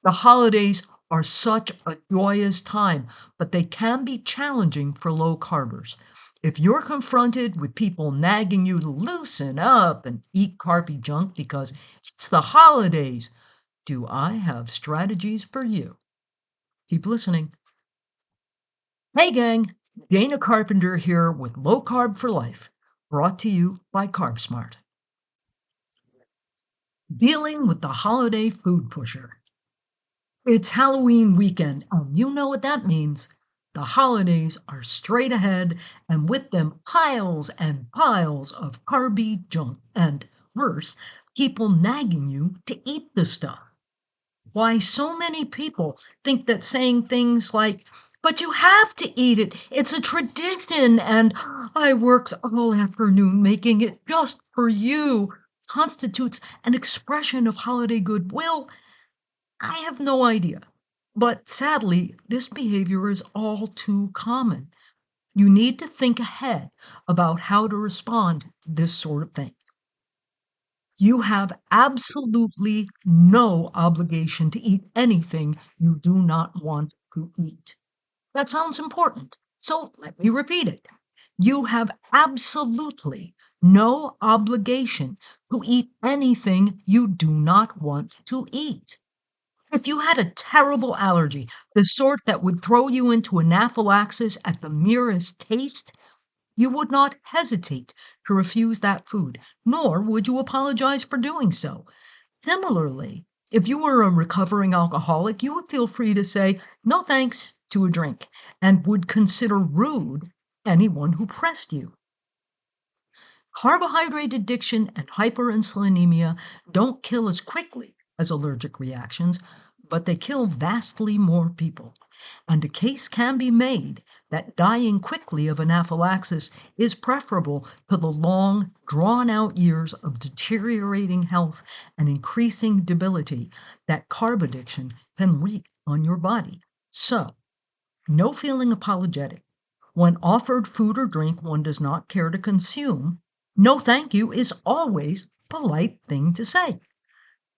The holidays are such a joyous time, but they can be challenging for low carbers. If you're confronted with people nagging you to loosen up and eat carby junk because it's the holidays, do I have strategies for you? Keep listening. Hey, gang. Dana Carpenter here with Low Carb for Life, brought to you by CarbSmart. Dealing with the holiday food pusher. It's Halloween weekend, and you know what that means. The holidays are straight ahead, and with them, piles and piles of carby junk, and worse, people nagging you to eat the stuff. Why so many people think that saying things like, but you have to eat it, it's a tradition, and I worked all afternoon making it just for you, constitutes an expression of holiday goodwill. I have no idea. But sadly, this behavior is all too common. You need to think ahead about how to respond to this sort of thing. You have absolutely no obligation to eat anything you do not want to eat. That sounds important, so let me repeat it. You have absolutely no obligation to eat anything you do not want to eat. If you had a terrible allergy, the sort that would throw you into anaphylaxis at the merest taste, you would not hesitate to refuse that food, nor would you apologize for doing so. Similarly, if you were a recovering alcoholic, you would feel free to say no thanks to a drink and would consider rude anyone who pressed you. Carbohydrate addiction and hyperinsulinemia don't kill as quickly as allergic reactions, but they kill vastly more people. And a case can be made that dying quickly of anaphylaxis is preferable to the long, drawn out years of deteriorating health and increasing debility that carb addiction can wreak on your body. So, no feeling apologetic. When offered food or drink one does not care to consume, no thank you is always a polite thing to say.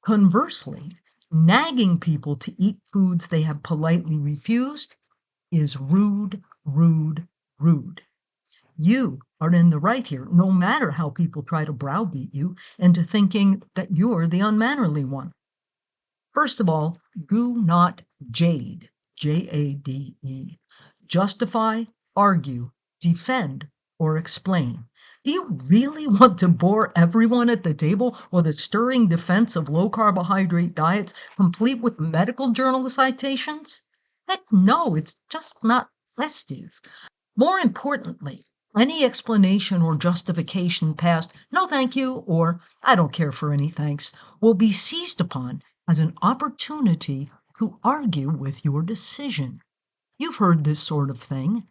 Conversely, nagging people to eat foods they have politely refused is rude, rude, rude. You are in the right here, no matter how people try to browbeat you into thinking that you're the unmannerly one. First of all, do not jade, Jade. Justify, argue, defend, or explain. Do you really want to bore everyone at the table with a stirring defense of low carbohydrate diets, complete with medical journal citations? Heck no, it's just not festive. More importantly, any explanation or justification past no thank you or I don't care for any thanks will be seized upon as an opportunity to argue with your decision. You've heard this sort of thing.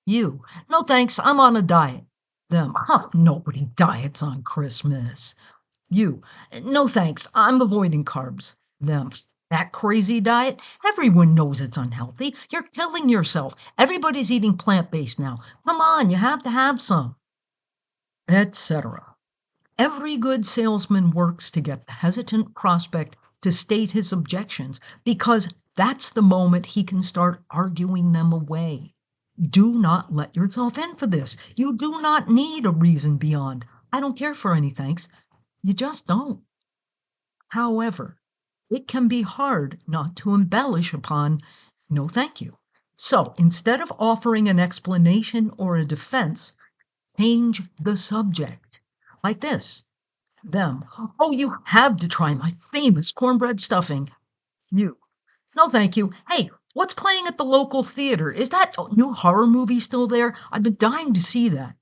You, no thanks, I'm on a diet. Them, nobody diets on Christmas. You, no thanks, I'm avoiding carbs. Them, that crazy diet? Everyone knows it's unhealthy. You're killing yourself. Everybody's eating plant-based now. Come on, you have to have some. Etc. Every good salesman works to get the hesitant prospect to state his objections because that's the moment he can start arguing them away. Do not let yourself in for this. You do not need a reason beyond, I don't care for any thanks. You just don't. However, it can be hard not to embellish upon no thank you. So instead of offering an explanation or a defense, change the subject. Like this. Them. Oh, you have to try my famous cornbread stuffing. You. No, thank you. Hey, what's playing at the local theater? Is that new horror movie still there? I've been dying to see that.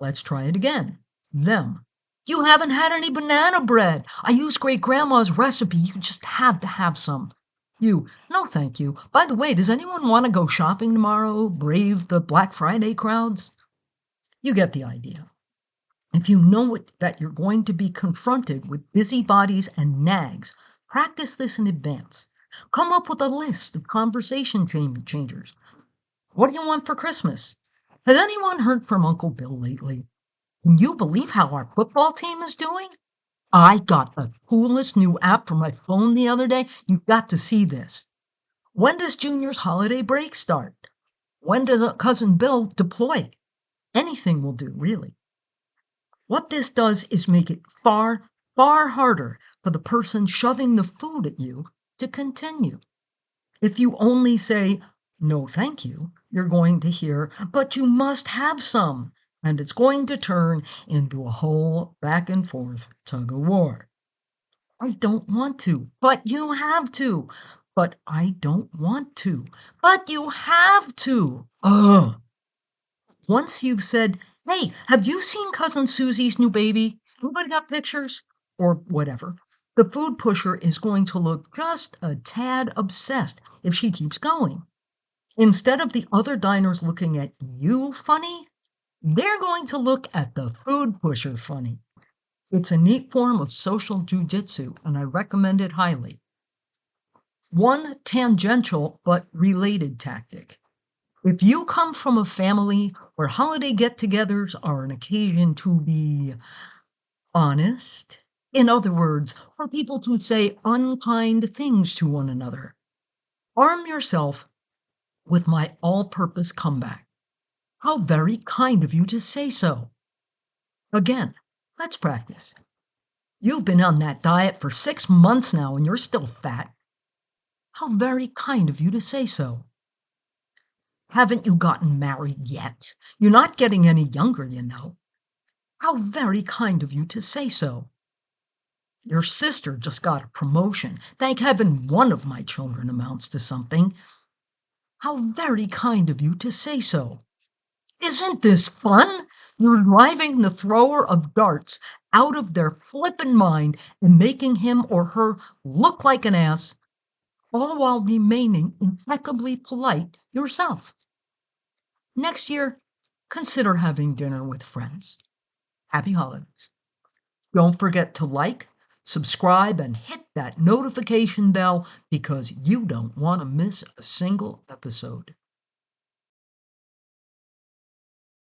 Let's try it again. Them. You haven't had any banana bread. I used great grandma's recipe. You just have to have some. You. No, thank you. By the way, does anyone want to go shopping tomorrow? Brave the Black Friday crowds? You get the idea. If you know that you're going to be confronted with busybodies and nags, practice this in advance. Come up with a list of conversation changers. What do you want for Christmas? Has anyone heard from Uncle Bill lately? Can you believe how our football team is doing? I got the coolest new app for my phone the other day. You've got to see this. When does Junior's holiday break start? When does Cousin Bill deploy? Anything will do, really. What this does is make it far, far harder for the person shoving the food at you to continue. If you only say, no, thank you, you're going to hear, but you must have some. And it's going to turn into a whole back and forth tug of war. I don't want to, but you have to. But I don't want to, but you have to. Ugh. Once you've said, hey, have you seen Cousin Susie's new baby? Anybody got pictures? Or whatever. The food pusher is going to look just a tad obsessed if she keeps going. Instead of the other diners looking at you funny, they're going to look at the food pusher funny. It's a neat form of social jujitsu, and I recommend it highly. One tangential but related tactic. If you come from a family where holiday get-togethers are an occasion to be honest, in other words, for people to say unkind things to one another, arm yourself with my all-purpose comeback. How very kind of you to say so. Again, let's practice. You've been on that diet for 6 months now and you're still fat. How very kind of you to say so. Haven't you gotten married yet? You're not getting any younger, you know. How very kind of you to say so. Your sister just got a promotion. Thank heaven one of my children amounts to something. How very kind of you to say so. Isn't this fun? You're driving the thrower of darts out of their flippin' mind and making him or her look like an ass, all while remaining impeccably polite yourself. Next year, consider having dinner with friends. Happy holidays. Don't forget to like, subscribe, and hit that notification bell because you don't want to miss a single episode.